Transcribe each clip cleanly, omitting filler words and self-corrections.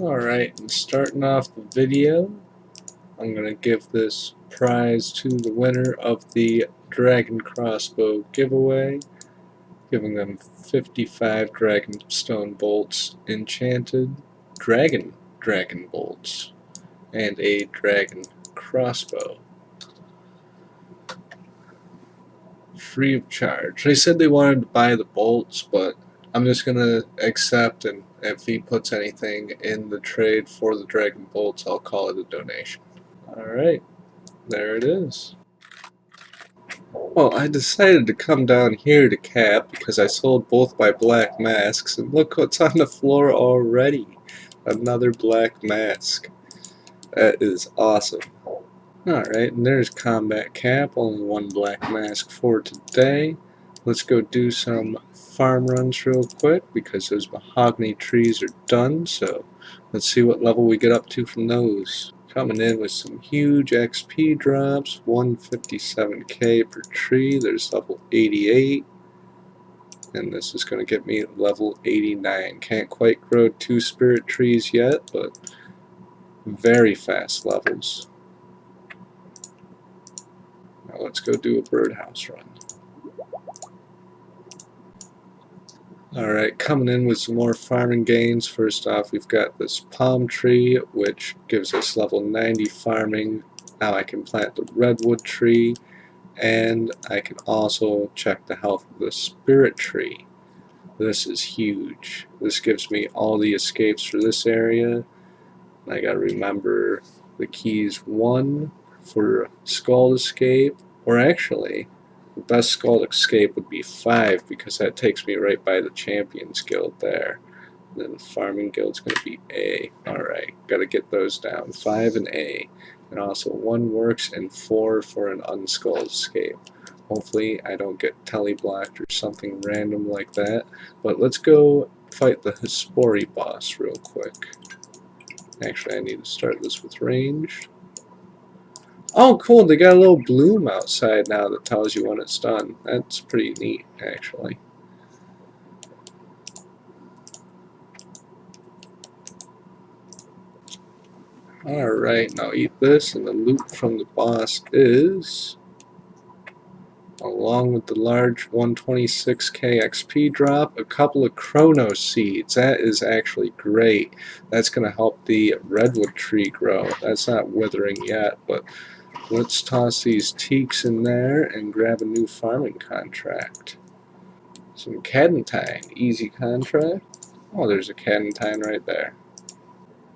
Alright, and starting off the video, I'm going to give this prize to the winner of the Dragon Crossbow giveaway, giving them 55 Dragonstone bolts, enchanted Dragon bolts, and a Dragon Crossbow. Free of charge. They said they wanted to buy the bolts, but I'm just going to accept, and if he puts anything in the trade for the Dragon bolts, I'll call it a donation. Alright, there it is. Well, I decided to come down here to Cap because I sold both my black masks, and look what's on the floor already. Another black mask. That is awesome. Alright, and there's Combat Cap, only one black mask for today. Let's go do some farm runs real quick because those mahogany trees are done, so let's see what level we get up to from those. Coming in with some huge XP drops, 157k per tree. There's level 88, and this is going to get me level 89. Can't quite grow 2 spirit trees yet, but very fast levels. Now let's go do a birdhouse run. Alright, coming in with some more farming gains. First off, we've got this palm tree, which gives us level 90 farming. Now I can plant the redwood tree, and I can also check the health of the spirit tree. This is huge. This gives me all the escapes for this area. I gotta remember the keys 1 for Skull Escape, or actually, the best Skull Escape would be 5 because that takes me right by the Champions Guild there. And then the Farming Guild's going to be A. Alright, gotta get those down. 5 and A. And also 1 works and 4 for an Unskull Escape. Hopefully I don't get teleblocked or something random like that. But let's go fight the Hespori boss real quick. Actually, I need to start this with ranged. Oh, cool, they got a little bloom outside now that tells you when it's done. That's pretty neat, actually. Alright, now eat this, and the loot from the boss is, along with the large 126k XP drop, a couple of Chrono Seeds. That is actually great. That's going to help the redwood tree grow. That's not withering yet, but let's toss these teaks in there and grab a new farming contract. Some Cadentine, easy contract. Oh, there's a Cadentine right there.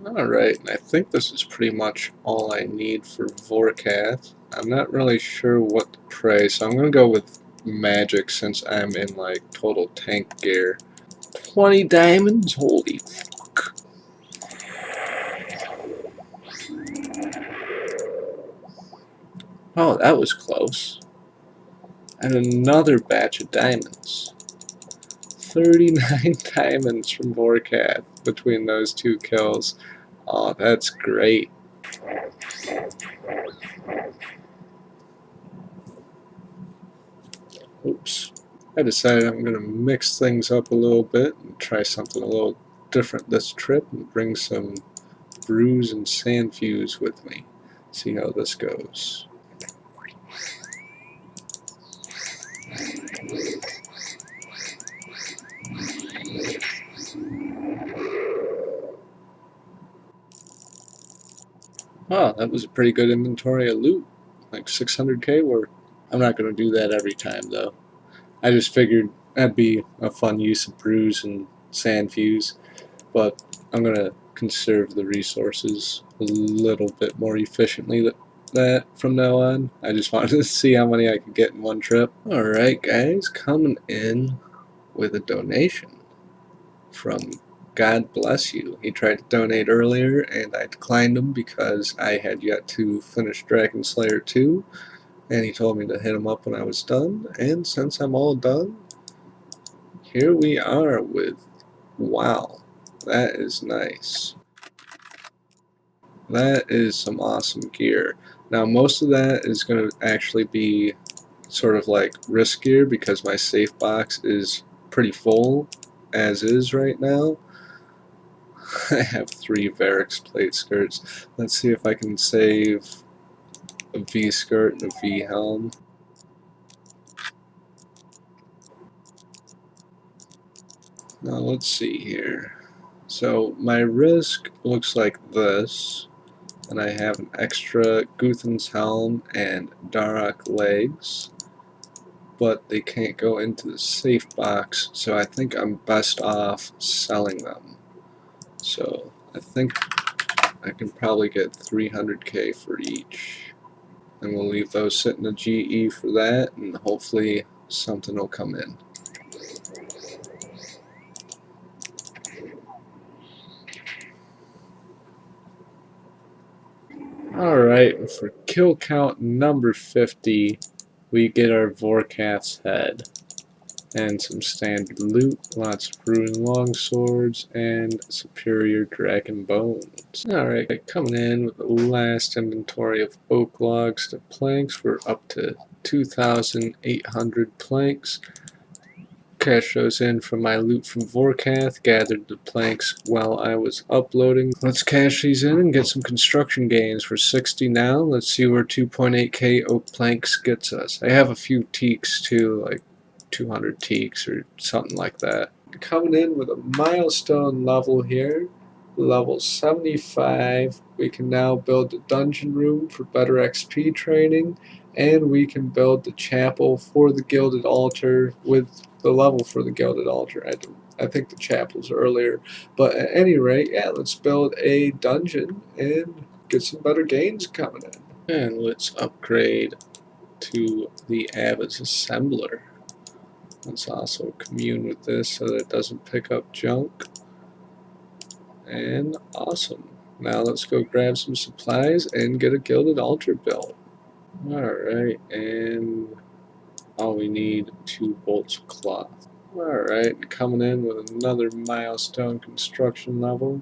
Alright, and I think this is pretty much all I need for Vorkath. I'm not really sure what to pray, so I'm going to go with magic since I'm in like total tank gear. 20 diamonds? Holy fuck. Oh, that was close. And another batch of diamonds. 39 diamonds from Vorkath between those 2 kills. Oh, that's great. Oops. I decided I'm going to mix things up a little bit and try something a little different this trip and bring some brews and sand fuse with me. See how this goes. Oh, that was a pretty good inventory of loot. Like 600k worth. I'm not going to do that every time though. I just figured that'd be a fun use of brews and sand fuse. But I'm going to conserve the resources a little bit more efficiently that from now on. I just wanted to see how many I could get in one trip. Alright guys, coming in with a donation from God Bless You. He tried to donate earlier and I declined him because I had yet to finish Dragon Slayer 2, and he told me to hit him up when I was done, and since I'm all done, here we are with, wow, that is nice. That is some awesome gear. Now most of that is going to actually be sort of like risk gear because my safe box is pretty full as is right now. I have 3 Varix plate skirts. Let's see if I can save a V skirt and a V helm. Now let's see here. So my risk looks like this, and I have an extra Guthan's helm and Darok legs, but they can't go into the safe box, so I think I'm best off selling them. So I think I can probably get 300k for each, and we'll leave those sitting in GE for that, and hopefully something will come in. Alright, for kill count number 50, we get our Vorkath's head and some standard loot, lots of rune longswords, and superior dragon bones. Alright, coming in with the last inventory of oak logs to planks. We're up to 2,800 planks. Cash those in from my loot from Vorkath, gathered the planks while I was uploading. Let's cash these in and get some construction gains. We're 60 now. Let's see where 2.8k oak planks gets us. I have a few teaks too, like 200 teaks or something like that. Coming in with a milestone level here, level 75. We can now build the dungeon room for better XP training, and we can build the chapel for the gilded altar with the level for the gilded altar. I think the chapel's earlier, but at any rate, yeah, let's build a dungeon and get some better gains coming in. And let's upgrade to the Ava's assembler. Let's also commune with this so that it doesn't pick up junk. And awesome. Now let's go grab some supplies and get a gilded altar built. Alright, and all we need 2 bolts of cloth. Alright, coming in with another milestone construction level.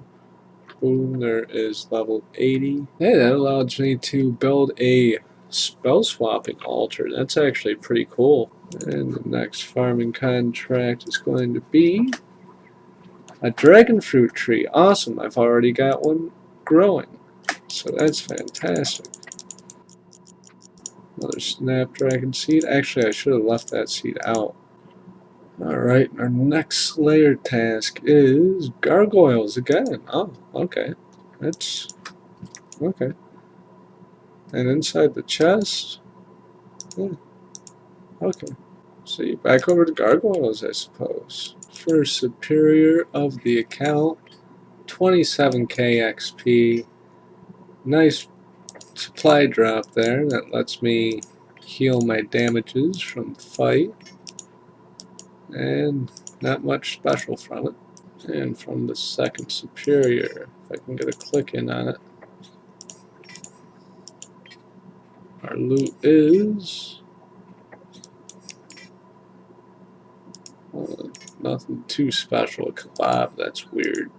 Boom, there is level 80. Hey, that allows me to build a spell swapping altar. That's actually pretty cool. And the next farming contract is going to be a dragon fruit tree. Awesome, I've already got one growing. So that's fantastic. Another snapdragon seed. Actually, I should have left that seed out. Alright, our next Slayer task is gargoyles again. Oh, okay. That's okay. And inside the chest. Yeah. Okay. See, back over to gargoyles, I suppose. For superior of the account, 27k XP. Nice supply drop there that lets me heal my damages from the fight. And not much special from it. And from the second superior, if I can get a click in on it, our loot is nothing too special. A kebab, that's weird.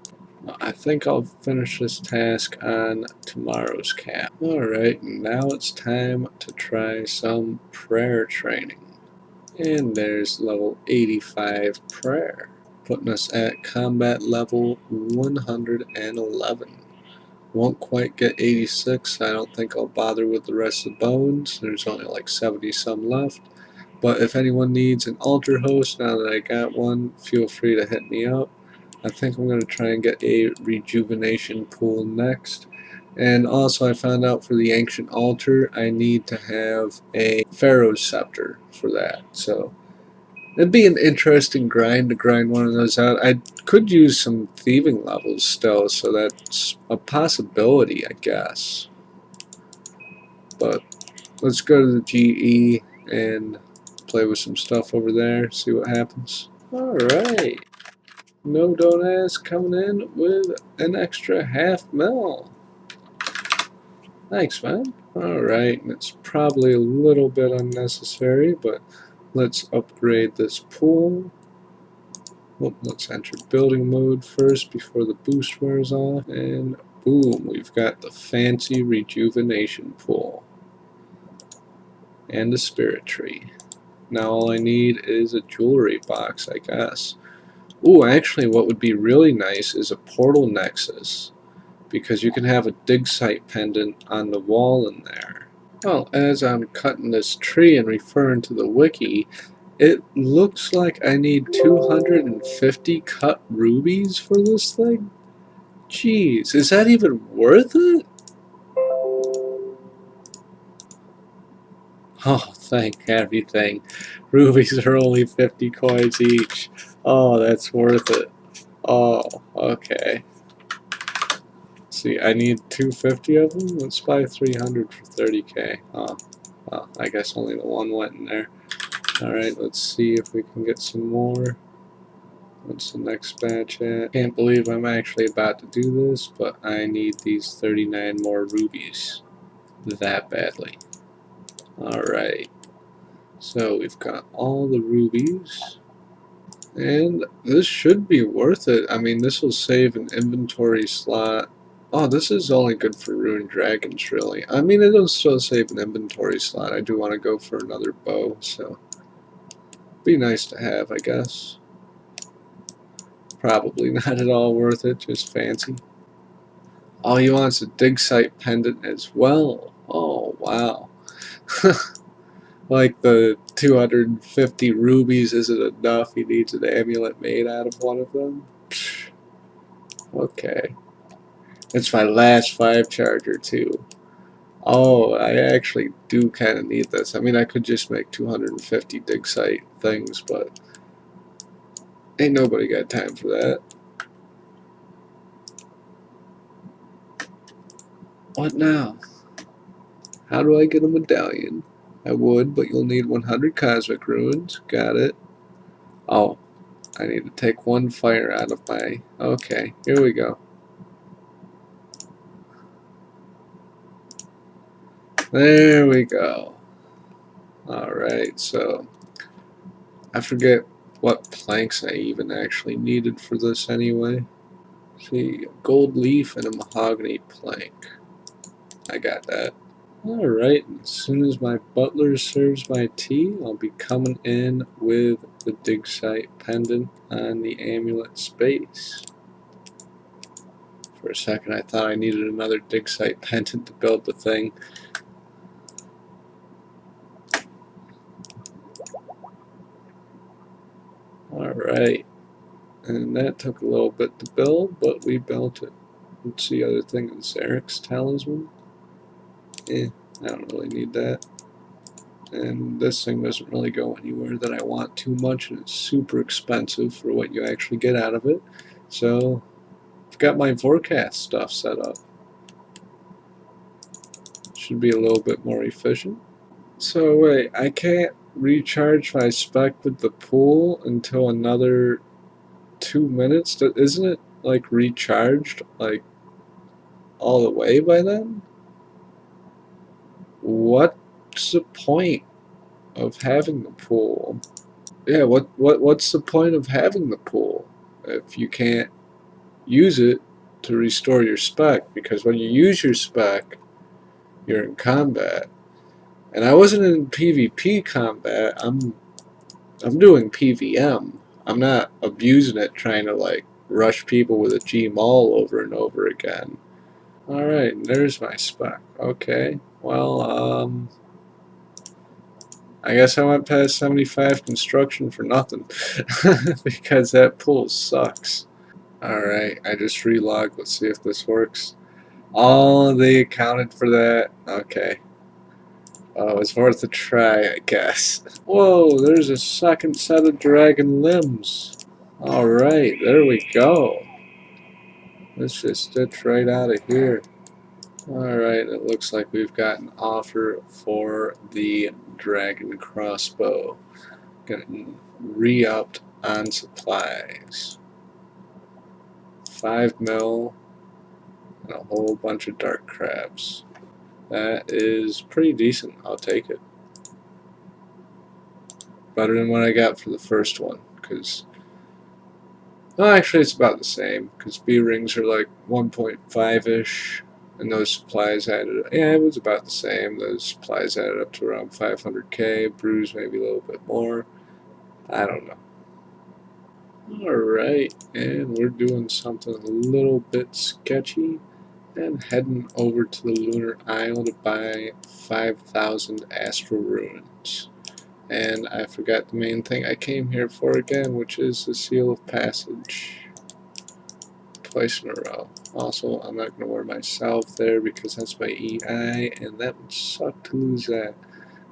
I think I'll finish this task on tomorrow's cap. Alright, now it's time to try some prayer training. And there's level 85 prayer, putting us at combat level 111. Won't quite get 86, I don't think I'll bother with the rest of the bones. There's only like 70 some left. But if anyone needs an altar host, now that I got one, feel free to hit me up. I think I'm going to try and get a rejuvenation pool next. And also I found out for the ancient altar, I need to have a Pharaoh's scepter for that. So it'd be an interesting grind to grind one of those out. I could use some thieving levels still, so that's a possibility, I guess. But let's go to the GE and play with some stuff over there, see what happens. Alright. No Don't Ask coming in with an extra half mil. Thanks, man. Alright, and it's probably a little bit unnecessary, but let's upgrade this pool. Oh, let's enter building mode first before the boost wears off. And boom, we've got the fancy rejuvenation pool. And a spirit tree. Now all I need is a jewelry box, I guess. Ooh, actually what would be really nice is a portal nexus, because you can have a dig site pendant on the wall in there. Well, as I'm cutting this tree and referring to the wiki, it looks like I need 250 cut rubies for this thing? Jeez, is that even worth it? Oh, thank everything. Rubies are only 50 coins each. Oh, that's worth it. Oh, okay. See, I need 250 of them? Let's buy 300 for 30k. Oh, well, I guess only the one went in there. Alright, let's see if we can get some more. What's the next batch at? Can't believe I'm actually about to do this, but I need these 39 more rubies that badly. Alright, so we've got all the rubies, and this should be worth it. I mean, this will save an inventory slot. Oh, this is only good for ruined dragons, really. I mean, it'll still save an inventory slot. I do want to go for another bow, so be nice to have, I guess. Probably not at all worth it, just fancy. Oh, he wants a dig site pendant as well. Oh, wow. Like the 250 rubies isn't enough. He needs an amulet made out of one of them. Psh, okay. It's my last 5 charger, too. Oh, I actually do kind of need this. I mean, I could just make 250 dig site things, but ain't nobody got time for that. What now? How do I get a medallion? I would, but you'll need 100 cosmic runes. Got it. Oh, I need to take 1 fire out of my... Okay, here we go. There we go. Alright, so I forget what planks I even actually needed for this anyway. See, a gold leaf and a mahogany plank. I got that. Alright, as soon as my butler serves my tea, I'll be coming in with the dig site pendant on the amulet space. For a second I thought I needed another dig site pendant to build the thing. Alright, and that took a little bit to build, but we built it. What's the other thing? Xeric's talisman? I don't really need that. And this thing doesn't really go anywhere that I want too much, and it's super expensive for what you actually get out of it. So I've got my forecast stuff set up. Should be a little bit more efficient. So wait, I can't recharge my spec with the pool until another 2 minutes? Isn't it like recharged like all the way by then? What's the point of having the pool? Yeah, what's the point of having the pool if you can't use it to restore your spec? Because when you use your spec, you're in combat. And I wasn't in PvP combat. I'm doing PvM. I'm not abusing it trying to like rush people with a G Maul over and over again. Alright, there's my spec. Okay. Well, I guess I went past 75 construction for nothing. Because that pool sucks. Alright, I just relogged. Let's see if this works. Oh, they accounted for that. Okay. Oh, it's worth a try, I guess. Whoa, there's a second set of dragon limbs. Alright, there we go. Let's just stitch right out of here. Alright, it looks like we've got an offer for the dragon crossbow. Getting re-upped on supplies. 5 mil and a whole bunch of dark crabs. That is pretty decent. I'll take it. Better than what I got for the first one, because well, actually it's about the same, because B rings are like 1.5-ish, and those supplies added, yeah, it was about the same. Those supplies added up to around 500k, brews maybe a little bit more. I don't know. Alright, and we're doing something a little bit sketchy and heading over to the Lunar Isle to buy 5,000 Astral Runes. And I forgot the main thing I came here for again, which is the Seal of Passage. Twice in a row. Also, I'm not going to wear myself there because that's my EI, and that would suck to lose that.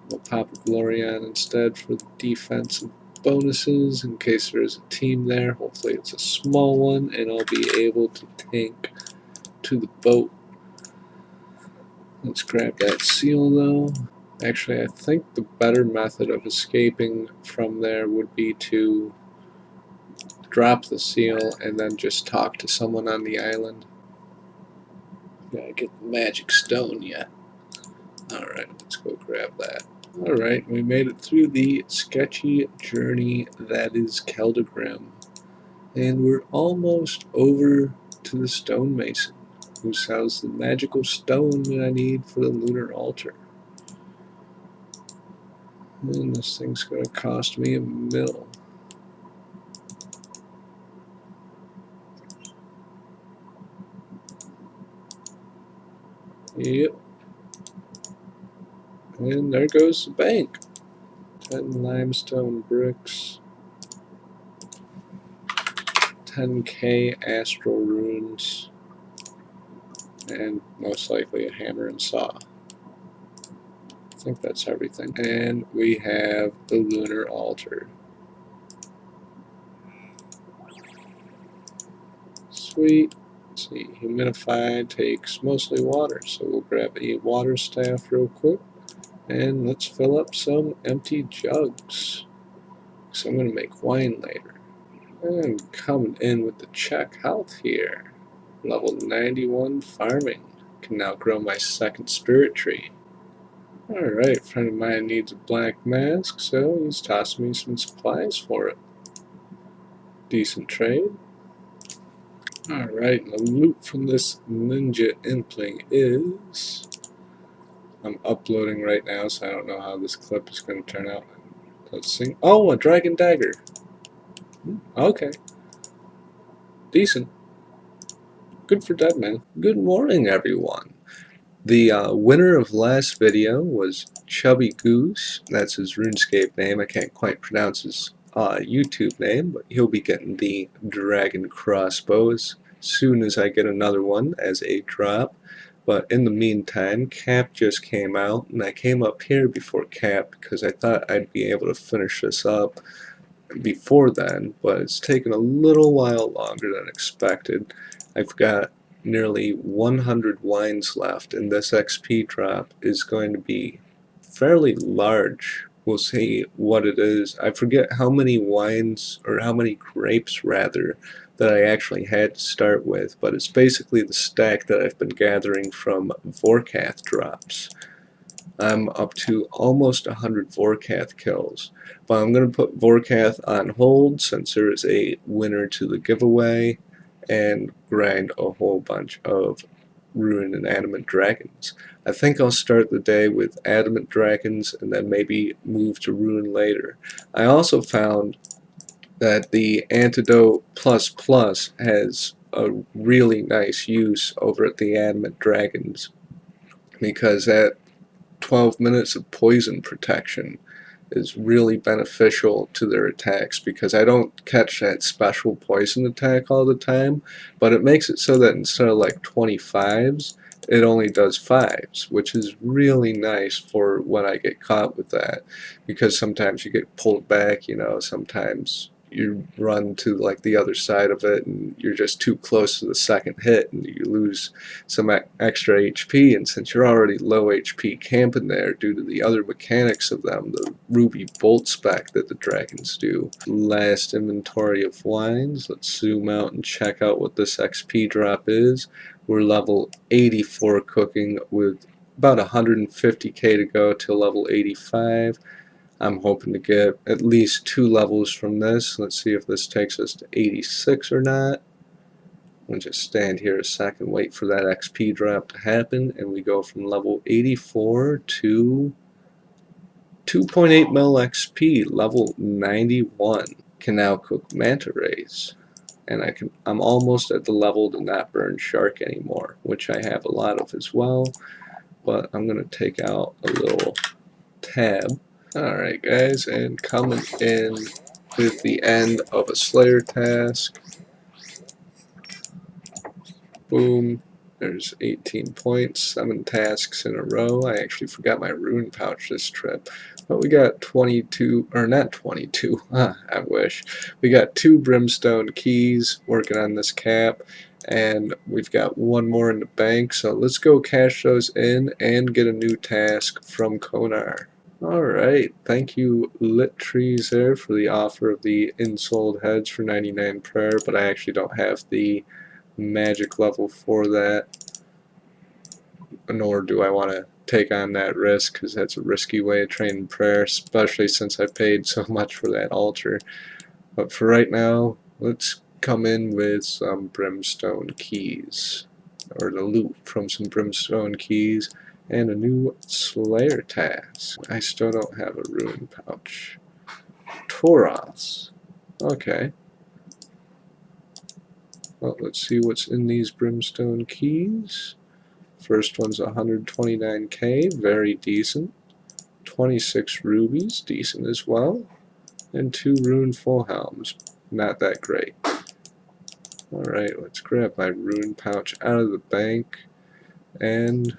We'll pop a Glorion instead for the defensive bonuses in case there is a team there. Hopefully it's a small one, and I'll be able to tank to the boat. Let's grab that seal though. Actually, I think the better method of escaping from there would be to drop the seal and then just talk to someone on the island. Gotta get the magic stone yet. Alright, let's go grab that. Alright, we made it through the sketchy journey that is Keldagrim. And we're almost over to the stonemason, who sells the magical stone that I need for the lunar altar. And this thing's going to cost me $1 million. Yep. And there goes the bank. 10 limestone bricks. 10k astral runes. And most likely a hammer and saw. I think that's everything. And we have the lunar altar. Sweet. Let's see, humidified takes mostly water, so we'll grab a water staff real quick. And let's fill up some empty jugs. So I'm going to make wine later. And coming in with the check health here. Level 91 farming. Can now grow my second spirit tree. Alright, a friend of mine needs a black mask, so he's tossing me some supplies for it. Decent trade. Alright, the loot from this ninja impling is... I'm uploading right now, so I don't know how this clip is going to turn out. Let's see. Oh, a dragon dagger. Okay. Decent. Good for Deadman. Good morning, everyone. The winner of last video was Chubby Goose. That's his RuneScape name. I can't quite pronounce his YouTube name, but he'll be getting the dragon crossbow as soon as I get another one as a drop. But in the meantime, Cap just came out, and I came up here before Cap because I thought I'd be able to finish this up before then, but it's taken a little while longer than expected. I've got nearly 100 wines left, and this XP drop is going to be fairly large. We'll see what it is. I forget how many wines, or how many grapes rather, that I actually had to start with, but it's basically the stack that I've been gathering from Vorkath drops. I'm up to almost 100 Vorkath kills, but I'm going to put Vorkath on hold since there is a winner to the giveaway, and grind a whole bunch of rune and adamant dragons. I think I'll start the day with adamant dragons and then maybe move to rune later. I also found that the antidote plus has a really nice use over at the adamant dragons, because that 12 minutes of poison protection is really beneficial to their attacks, because I don't catch that special poison attack all the time, but it makes it so that instead of like 25s, it only does 5s, which is really nice for when I get caught with that, because sometimes you get pulled back, you know, sometimes you run to like the other side of it and you're just too close to the second hit and you lose some extra HP, and since you're already low HP camping there due to the other mechanics of them, the ruby bolt spec that the dragons do. Last inventory of wines. Let's zoom out and check out what this XP drop is. We're level 84 cooking with about 150k to go till level 85. I'm hoping to get at least 2 levels from this. Let's see if this takes us to 86 or not. We'll just stand here a second, wait for that XP drop to happen, and we go from level 84 to 2.8 mil XP, level 91. can now cook manta rays. And I'm almost at the level to not burn shark anymore, which I have a lot of as well. But I'm going to take out a little tab. Alright guys, and coming in with the end of a Slayer task. Boom. There's 18 points, 7 tasks in a row. I actually forgot my rune pouch this trip. But we got 22, or not 22, I wish. We got 2 Brimstone keys working on this cap, and we've got 1 more in the bank, so let's go cash those in and get a new task from Konar. Alright, thank you Lit Trees there for the offer of the Insold Heads for 99 prayer, but I actually don't have the magic level for that, nor do I want to take on that risk, because that's a risky way of training prayer, especially since I paid so much for that altar. But for right now, let's come in with some Brimstone keys, or the loot from some Brimstone keys, and a new Slayer task. I still don't have a rune pouch. Tauros. Okay. Well, let's see what's in these Brimstone keys. First one's 129k, very decent. 26 rubies, decent as well. And 2 rune full helms, not that great. Alright, let's grab my rune pouch out of the bank. And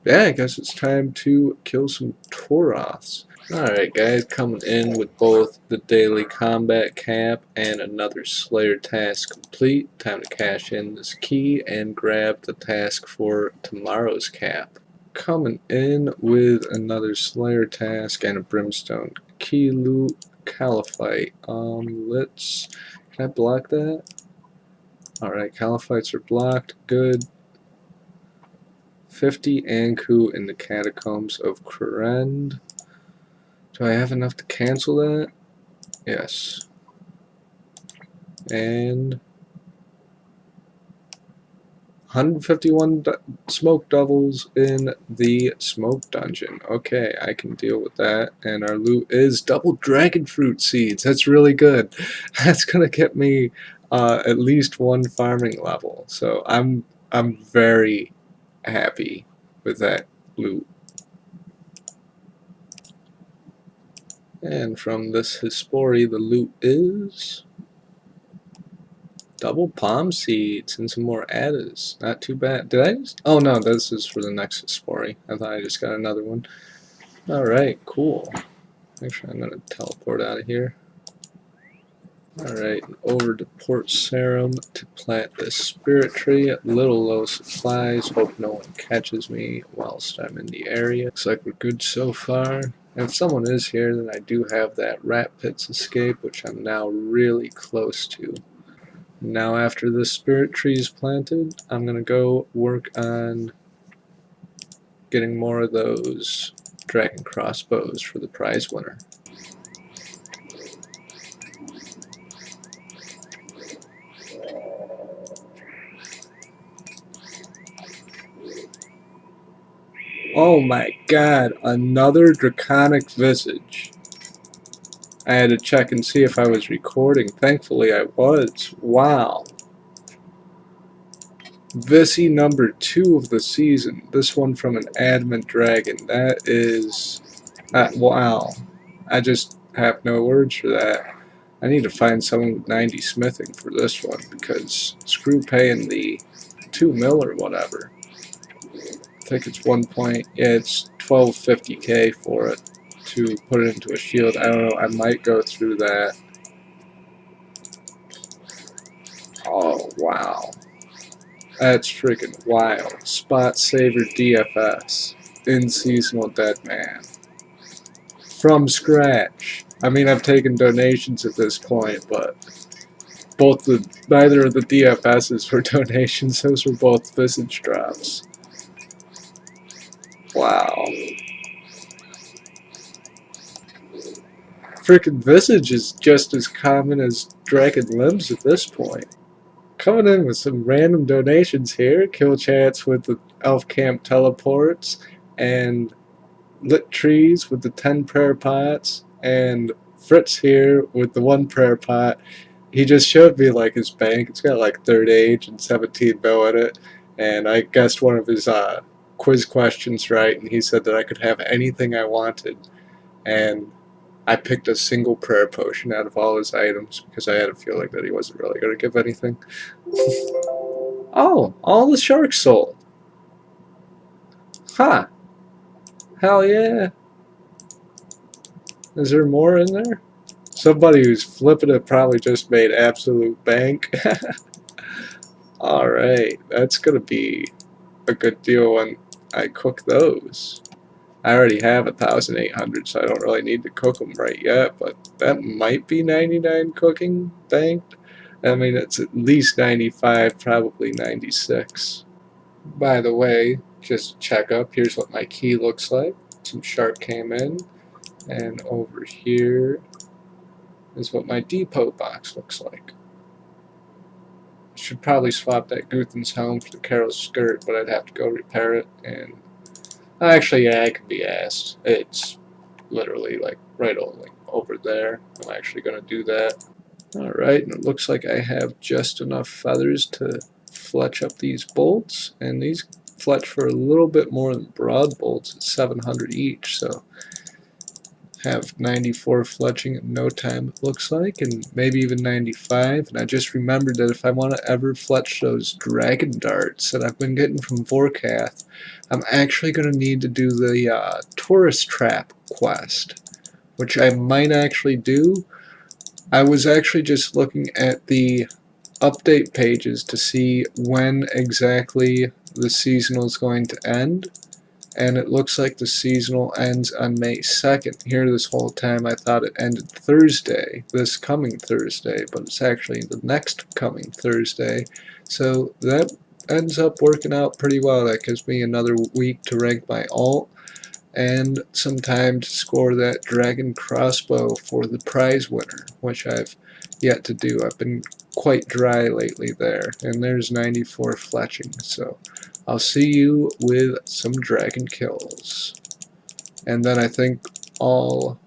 yeah, I guess it's time to kill some Tauros. Alright guys, coming in with both the daily combat cap and another Slayer task complete. Time to cash in this key and grab the task for tomorrow's cap. Coming in with another Slayer task and a Brimstone key loot. Caliphite. Can I block that? Alright, Caliphites are blocked. Good. 50 Anku in the Catacombs of Kurend. Do I have enough to cancel that? Yes. And 151 smoke doubles in the smoke dungeon. Okay, I can deal with that. And our loot is double dragon fruit seeds. That's really good. That's gonna get me at least 1 farming level. So I'm very happy with that loot. And from this Hispori, the loot is double palm seeds and some more addas. Not too bad. Did I just? Oh no, this is for the next Hispori. I thought I just got another one. Alright, cool. Actually, I'm going to teleport out of here. Alright, over to Port Sarum to plant this spirit tree at little low supplies. Hope no one catches me whilst I'm in the area. Looks like we're good so far. And if someone is here, then I do have that rat pits escape, which I'm now really close to. Now after this spirit tree is planted, I'm going to go work on getting more of those dragon crossbows for the prize winner. Oh my god, another draconic visage. I had to check and see if I was recording. Thankfully I was. Wow. Visi number 2 of the season. This one from an adamant dragon. That is... wow. I just have no words for that. I need to find someone with 90 smithing for this one, because screw paying the 2 mil or whatever. I think it's 1 point, yeah, it's 1250k for it to put it into a shield. I don't know, I might go through that. Oh, wow. That's freaking wild. Spot Saver DFS in Seasonal Deadman. From scratch. I mean, I've taken donations at this point, but neither of the DFSs were donations, those were both visage drops. Wow. Frickin' visage is just as common as dragon limbs at this point. Coming in with some random donations here. Kill chats with the elf camp teleports, and lit trees with the 10 prayer pots, and Fritz here with the one prayer pot. He just showed me like his bank. It's got like third age and 17 mil in it, and I guessed one of his quiz questions right, and he said that I could have anything I wanted, and I picked a single prayer potion out of all his items because I had a feeling that he wasn't really going to give anything. Oh, all the sharks sold. Huh. Hell yeah. Is there more in there? Somebody who's flipping it probably just made absolute bank. Alright, that's going to be a good deal when I cook those. I already have 1,800, so I don't really need to cook them right yet, but that might be 99 cooking banked. I mean, it's at least 95, probably 96. By the way, just check up, here's what my key looks like. Some shark came in, and over here is what my depot box looks like. Should probably swap that Guthen's helm for the Carol's skirt, but I'd have to go repair it, and actually, yeah, I can be asked. It's literally like right over there. I'm actually going to do that. Alright, and it looks like I have just enough feathers to fletch up these bolts, and these fletch for a little bit more than broad bolts at 700 each, so have 94 fletching in no time it looks like, and maybe even 95. And I just remembered that if I want to ever fletch those dragon darts that I've been getting from Vorkath, I'm actually going to need to do the tourist trap quest, which I might actually do. I was actually just looking at the update pages to see when exactly the seasonal is going to end, and it looks like the seasonal ends on May 2nd. Here this whole time I thought it ended Thursday, this coming Thursday, but it's actually the next coming Thursday. So that ends up working out pretty well. That gives me another week to rank my alt and some time to score that dragon crossbow for the prize winner, which I've yet to do. I've been quite dry lately there, and there's 94 fletching, so I'll see you with some dragon kills. And then I think I'll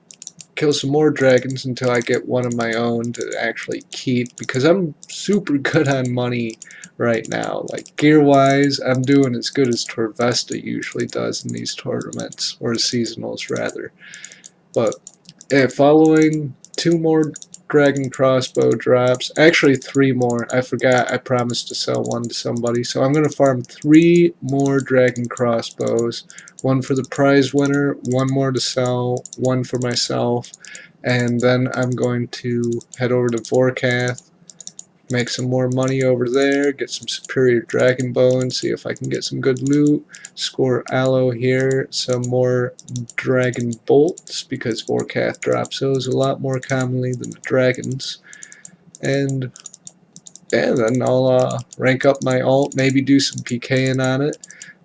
kill some more dragons until I get one of my own to actually keep, because I'm super good on money right now. Like gear-wise, I'm doing as good as Torvesta usually does in these tournaments, or seasonals rather. But following 2 more dragon crossbow drops, actually 3 more. I forgot I promised to sell one to somebody, so I'm going to farm 3 more dragon crossbows, 1 for the prize winner, 1 more to sell, 1 for myself, and then I'm going to head over to Vorkath, make some more money over there, get some superior dragon bones, see if I can get some good loot, score aloe here, some more dragon bolts, because Vorkath drops those a lot more commonly than the dragons, and then I'll rank up my alt, maybe do some PKing on it.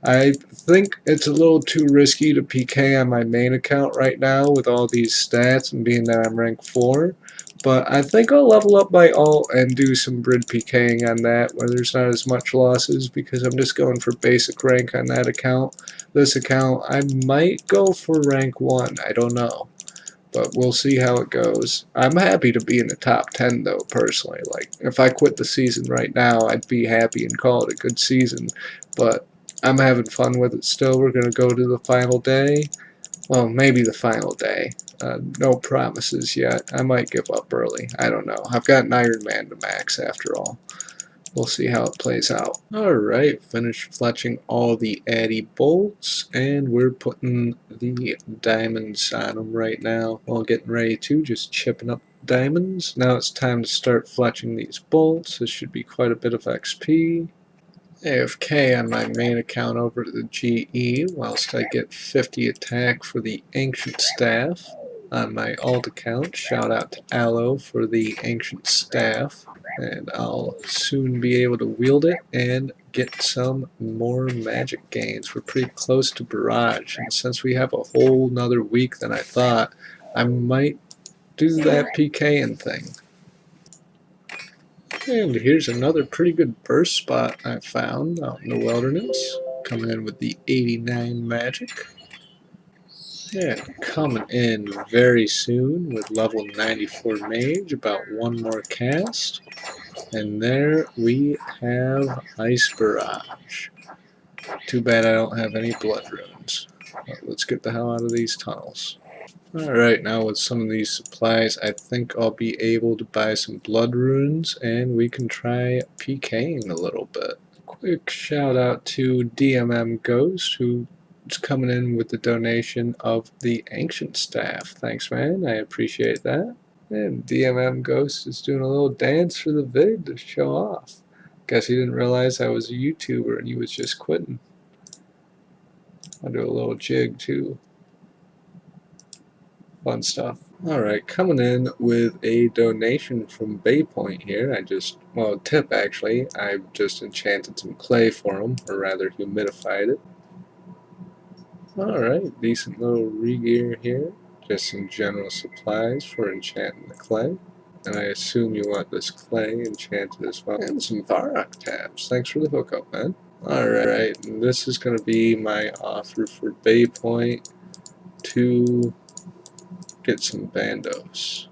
I think it's a little too risky to PK on my main account right now with all these stats and being that I'm rank 4. But I think I'll level up my alt and do some Brid PKing on that where there's not as much losses, because I'm just going for basic rank on that account. This account, I might go for rank 1, I don't know. But we'll see how it goes. I'm happy to be in the top 10 though, personally. Like, if I quit the season right now, I'd be happy and call it a good season. But I'm having fun with it still. We're going to go to the final day. Well, maybe the final day. No promises yet. I might give up early. I don't know. I've got an Iron Man to max after all. We'll see how it plays out. Alright, finished fletching all the addy bolts, and we're putting the diamonds on them right now. Well, getting ready to, just chipping up diamonds. Now it's time to start fletching these bolts. This should be quite a bit of XP. AFK on my main account over to the GE, whilst I get 50 attack for the Ancient Staff. On my alt account, shout out to Aloe for the Ancient Staff, and I'll soon be able to wield it and get some more magic gains. We're pretty close to Barrage, and since we have a whole nother week than I thought, I might do that PKing thing. And here's another pretty good burst spot I found out in the wilderness, coming in with the 89 magic. Yeah, coming in very soon with level 94 mage, about one more cast. And there we have Ice Barrage. Too bad I don't have any blood runes. But let's get the hell out of these tunnels. Alright, now with some of these supplies, I think I'll be able to buy some blood runes, and we can try PKing a little bit. Quick shout out to DMM Ghost, who is coming in with the donation of the Ancient Staff. Thanks, man. I appreciate that. And DMM Ghost is doing a little dance for the vid to show off. Guess he didn't realize I was a YouTuber and he was just quitting. I'll do a little jig too. Fun stuff. Alright, coming in with a donation from Baypoint here. Tip actually. I just enchanted some clay for him, or rather humidified it. Alright, decent little re-gear here. Just some general supplies for enchanting the clay. And I assume you want this clay enchanted as well. And some Varrock tabs. Thanks for the hookup, man. Alright, and this is going to be my offer for Baypoint to get some bandos.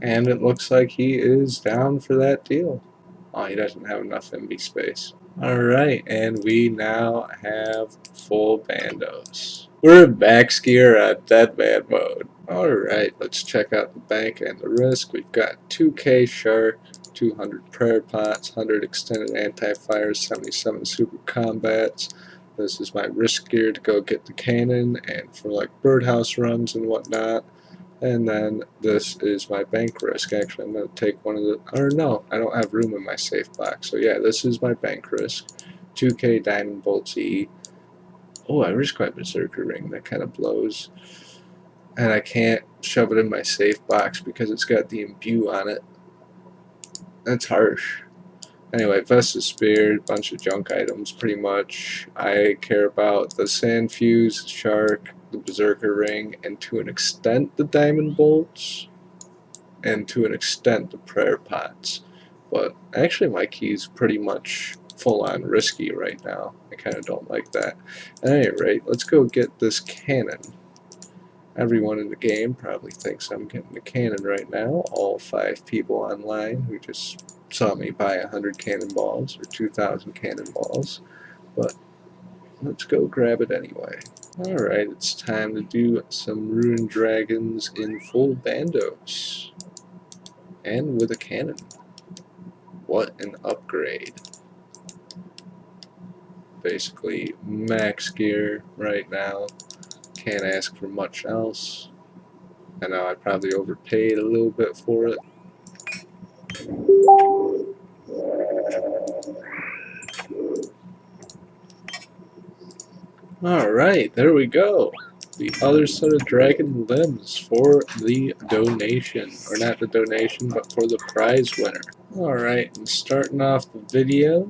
And it looks like he is down for that deal. Oh, he doesn't have enough MB space. Alright, and we now have full bandos. We're in max gear on Deadman Mode. Alright, let's check out the bank and the risk. We've got 2k Shark, 200 Prayer Pots, 100 Extended Anti-Fires, 77 Super Combats. This is my risk gear to go get the cannon and for like birdhouse runs and whatnot. And then this is my bank risk. Actually, I'm going to take one of the... Or no, I don't have room in my safe box. So yeah, this is my bank risk. 2k Diamond Bolts E. Oh, I risk my Berserker Ring. That kind of blows. And I can't shove it in my safe box because it's got the imbue on it. That's harsh. Anyway, Vesta's Spear, bunch of junk items pretty much. I care about the Sand Fuse, Shark, the Berserker Ring, and to an extent the Diamond Bolts, and to an extent the Prayer Pots. But actually my key's pretty much full on risky right now. I kind of don't like that. At any rate, let's go get this cannon. Everyone in the game probably thinks I'm getting the cannon right now. All 5 people online who just saw me buy 100 cannonballs or 2,000 cannonballs. But let's go grab it anyway. Alright, it's time to do some Rune Dragons in full bandos. And with a cannon. What an upgrade. Basically max gear right now. Can't ask for much else. I know I probably overpaid a little bit for it. Alright, there we go. The other set of dragon limbs for the donation. Or not the donation, but for the prize winner. Alright, and starting off the video,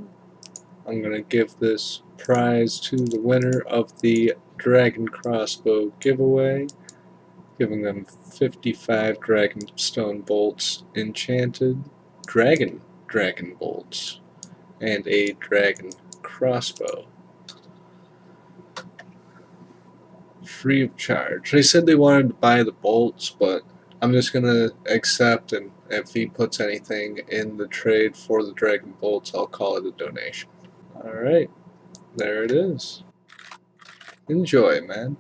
I'm going to give this prize to the winner of the Dragon Crossbow giveaway, giving them 55 Dragonstone Bolts enchanted, Dragon Bolts, and a Dragon Crossbow. Free of charge. They said they wanted to buy the bolts, but I'm just going to accept, and if he puts anything in the trade for the Dragon Bolts, I'll call it a donation. Alright, there it is. Enjoy, man.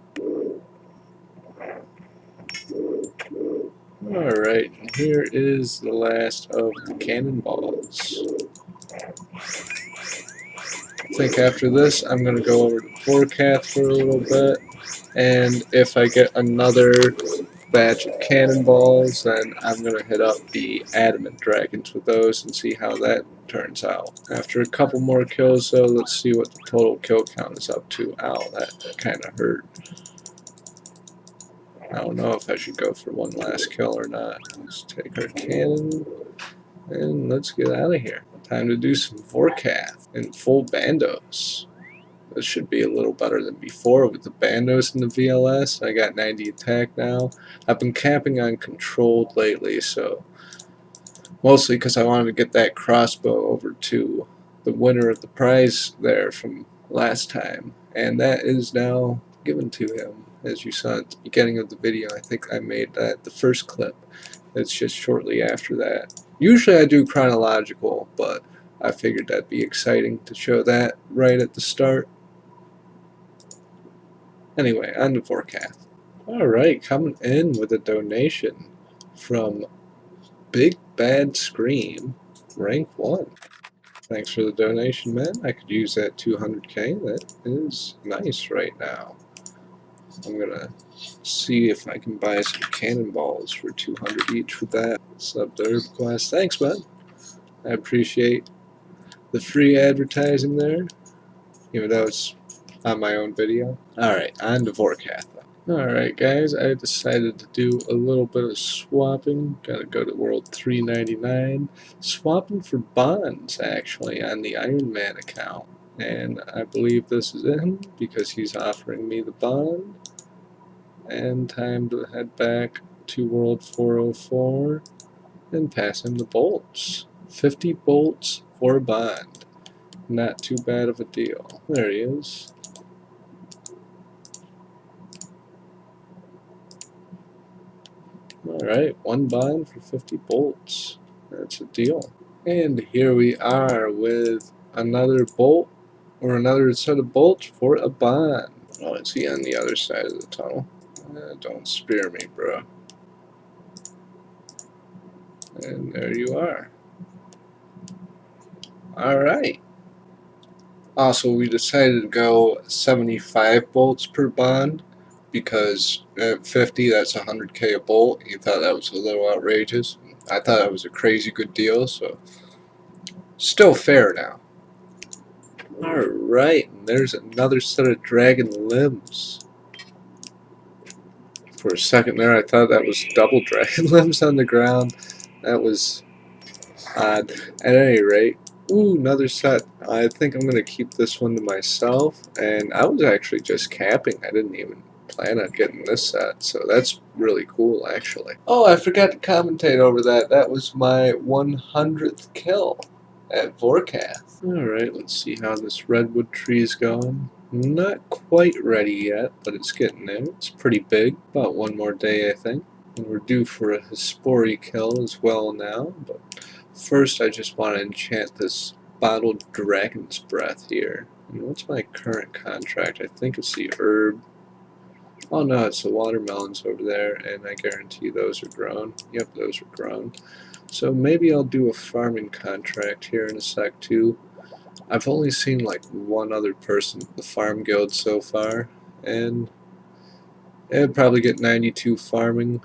Alright, and here is the last of the cannonballs. I think after this I'm going to go over to Forecath for a little bit, and if I get another batch of cannonballs, then I'm going to hit up the Adamant Dragons with those and see how that turns out. After a couple more kills though, let's see what the total kill count is up to. Ow, that kind of hurt. I don't know if I should go for one last kill or not. Let's take our cannon and let's get out of here. Time to do some Forecath in full bandos. This should be a little better than before with the bandos and the VLS. I got 90 attack now. I've been camping on controlled lately, so mostly because I wanted to get that crossbow over to the winner of the prize there from last time, and that is now given to him. as you saw at the beginning of the video. I think I made that the first clip. It's just shortly after that. Usually I do chronological, but I figured that'd be exciting to show that right at the start. Anyway, on to Vorkath. Alright, coming in with a donation from Big Bad Scream, rank 1. Thanks for the donation, man. I could use that 200k. That is nice right now. I'm gonna see if I can buy some cannonballs for 200 each with that. Sub to Herb Quest. Thanks, bud. I appreciate the free advertising there, even though it's on my own video. Alright, on to Vorkath. Alright guys, I decided to do a little bit of swapping. Gotta go to World 399. Swapping for bonds, actually, on the Iron Man account. And I believe this is him, because he's offering me the bond. And time to head back to World 404 and pass him the bolts. 50 bolts for a bond. Not too bad of a deal. There he is. Alright, 1 bond for 50 bolts. That's a deal. And here we are with another bolt, or another set of bolts for a bond. Oh, is he on the other side of the tunnel? Don't spear me, bro. And there you are. Alright. Also, we decided to go 75 bolts per bond, because at 50, that's 100k a bolt. He thought that was a little outrageous. I thought that was a crazy good deal, so still fair now. Alright, and there's another set of dragon limbs. For a second there, I thought that was double dragon limbs on the ground. That was odd. At any rate, ooh, another set. I think I'm going to keep this one to myself, and I was actually just capping. I didn't even plan on getting this set, so that's really cool, actually. Oh, I forgot to commentate over that. That was my 100th kill at Vorkath. Alright, let's see how this redwood tree is going. Not quite ready yet, but it's getting there. It's pretty big. About one more day, I think. And we're due for a Hispori kill as well now, but first I just want to enchant this bottled dragon's breath here. And what's my current contract? I think it's the herb. Oh no, it's the watermelons over there, and I guarantee those are grown. Yep, those are grown. So maybe I'll do a farming contract here in a sec too. I've only seen like one other person in the farm guild so far, and I'd probably get 92 farming.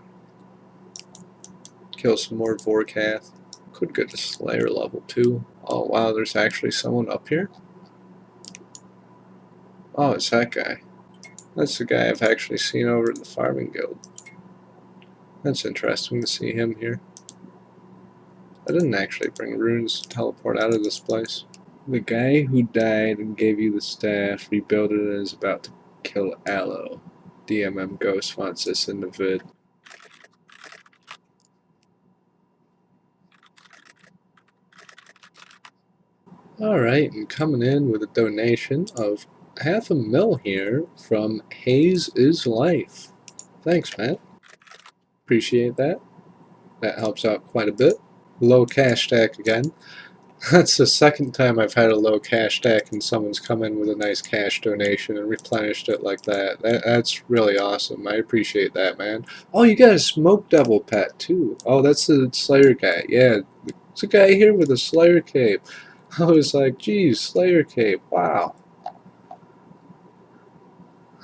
Kill some more Vorkath. Could get to Slayer level 2. Oh wow, there's actually someone up here? Oh, it's that guy. That's the guy I've actually seen over at the farming guild. That's interesting to see him here. I didn't actually bring runes to teleport out of this place. The guy who died and gave you the staff rebuilt it and is about to kill Aloe. DMM Ghost wants this in the vid. Alright, and coming in with a donation of $500,000 here from Hayes is Life. Thanks, man. Appreciate that. That helps out quite a bit. Low cash stack again. That's the second time I've had a low cash stack and someone's come in with a nice cash donation and replenished it like that. That's really awesome. I appreciate that, man. Oh, you got a Smoke Devil pet, too. Oh, that's the Slayer guy. Yeah, there's a guy here with a Slayer cape. I was like, geez, Slayer cape. Wow.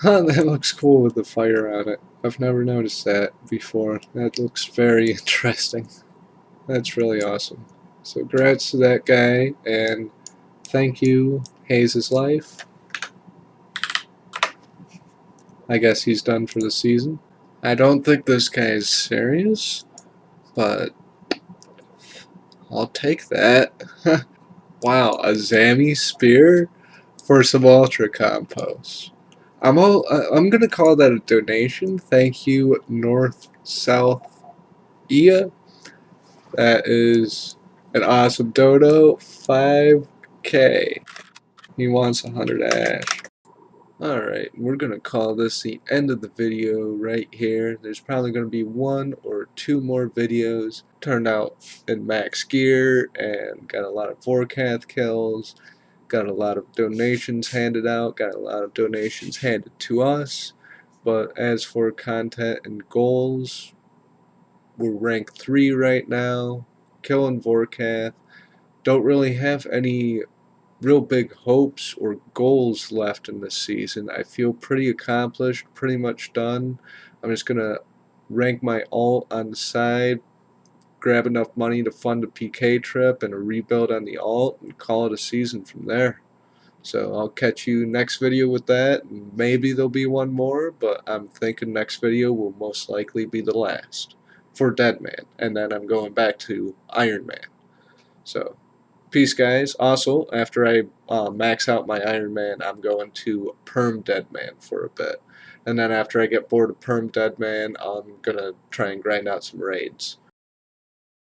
That looks cool with the fire on it. I've never noticed that before. That looks very interesting. That's really awesome. So congrats to that guy, and thank you, Hayes' Life. I guess he's done for the season. I don't think this guy is serious, but I'll take that. Wow, a Zammy Spear for some Ultra Compost. I'm gonna call that a donation. Thank you, North South Ia. That is an awesome dodo. 5k. He wants 100 ash. Alright, we're going to call this the end of the video right here. There's probably going to be 1 or 2 more videos. Turned out in max gear and got a lot of Vorkath kills. Got a lot of donations handed out. Got a lot of donations handed to us. But as for content and goals, we're rank 3 right now. Killing Vorkath. Don't really have any real big hopes or goals left in this season. I feel pretty accomplished, pretty much done. I'm just going to rank my alt on the side, grab enough money to fund a PK trip and a rebuild on the alt, and call it a season from there. So I'll catch you next video with that. Maybe there'll be one more, but I'm thinking next video will most likely be the last for Deadman, and then I'm going back to Iron Man. So peace, guys. Also, after I max out my Iron Man, I'm going to Perm Deadman for a bit. And then after I get bored of Perm Deadman, I'm going to try and grind out some raids.